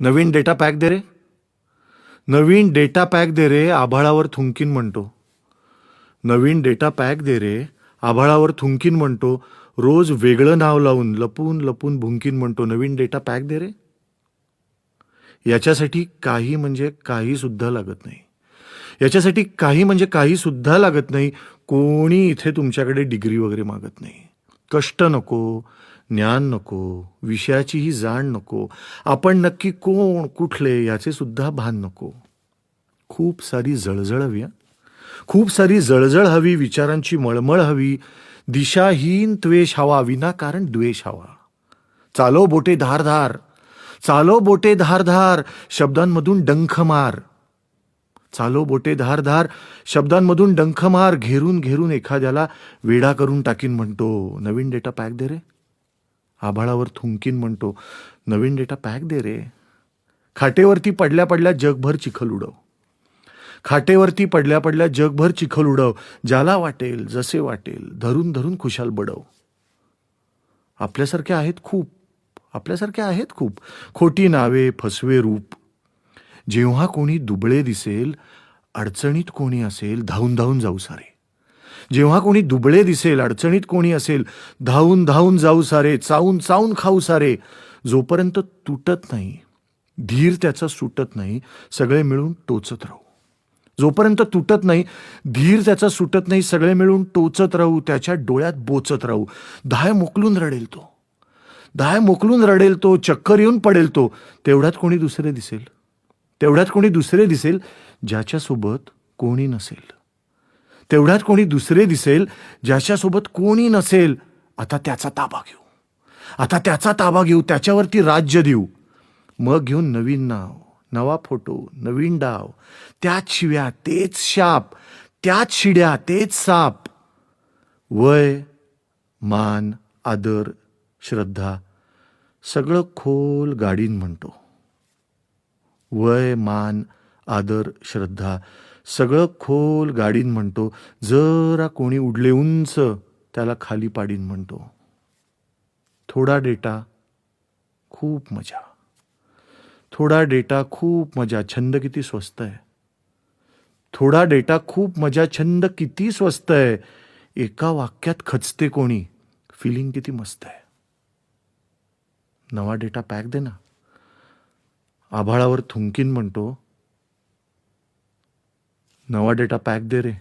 नवीन data pack दे रे. नवीन data pack दे रे, आभाळावर थुंकीन म्हणतो. नवीन data pack दे रे, आभाळावर थुंकीन म्हणतो. रोज वेगळं नाव लावून लपून लपून भुंकीन म्हणतो. नवीन डेटा पॅक दे रे. याच्यासाठी काही म्हणजे काही सुद्धा लागत नाही. याच्यासाठी काही म्हणजे काही सुद्धा लागत नाही. कोणी इथे तुमच्याकडे डिग्री वगैरे मागत नाही. कष्ट नको, ज्ञान नको, विषयाचीही जाण नको, आपण नक्की कोण कुठले याचे सुद्धा भान नको. खूप सारी जळजळ हवी. खूप सारी जळजळ हवी, विचारांची मळमळ हवी, दिशाहीन त्वेष हवा, विनाकारण द्वेष हवा. चालो बोटे धारधार, चालो बोटे धारधार, शब्दांमधून डंख मार. चालो बोटे धारधार, शब्दांमधून डंख मार. घेरून घेरून एखाद्याला वेडा करून टाकीन म्हणतो. नवीन डेटा पॅक दे रे. आभाळावर थुंकीन म्हणतो. नवीन डेटा पॅक दे रे. खाटेवरती पडल्या पडल्या जगभर चिखल उडव. खाटेवरती पडल्या पडल्या जगभर चिखल उडव. ज्याला वाटेल जसे वाटेल धरून धरून खुशाल बडव. आपल्यासारखे आहेत खूप, आपल्यासारखे आहेत खूप. खोटी नावे, फसवे रूप. जेव्हा कोणी दुबळे दिसेल, अडचणीत कोणी असेल, धावून धावून जाऊ सारे. जेव्हा कोणी दुबळे दिसेल, अडचणीत कोणी असेल, धावून धावून जाऊ सारे. चावून चावून खाऊ सारे. जोपर्यंत तुटत नाही, धीर त्याचा सुटत नाही, सगळे मिळून टोचत राहू. जोपर्यंत तुटत नाही, धीर त्याचा सुटत नाही, सगळे मिळून टोचत राहू. त्याच्या डोळ्यात बोचत राहू. धाय मोकलून रडेल तो, धाय मोकलून रडेल तो, चक्कर येऊन पडेल तो. तेवढ्यात कोणी दुसरे दिसेल, तेवढ्यात कोणी दुसरे दिसेल ज्याच्यासोबत कोणी नसेल. तेवढ्यात कोणी दुसरे दिसेल ज्याच्यासोबत कोणी नसेल. आता त्याचा ताबा घेऊ, आता त्याचा ताबा घेऊ, त्याच्यावरती राज्य देऊ. मग घेऊन नवीन नाव, नवा फोटो, नवीन डाव. त्याच शिव्या तेच शाप, त्याच शिड्या तेच साप. वय, मान, आदर, श्रद्धा सगळं खोल गाडीन म्हणतो. वय, मान, आदर, श्रद्धा सगळं खोल गाडीन म्हणतो. जरा कोणी उडले उंच, त्याला खाली पाडीन म्हणतो. थोडा डेटा खूप मजा, थोडा डेटा खूप मजा, छंद किती स्वस्त आहे. थोडा डेटा खूप मजा, छंद किती स्वस्त आहे. एका वाक्यात खचते कोणी, फिलिंग किती मस्त आहे. नवा डेटा पॅक दे ना. आभाळावर थुंकीन म्हणतो. नवा डेटा पॅक दे रे.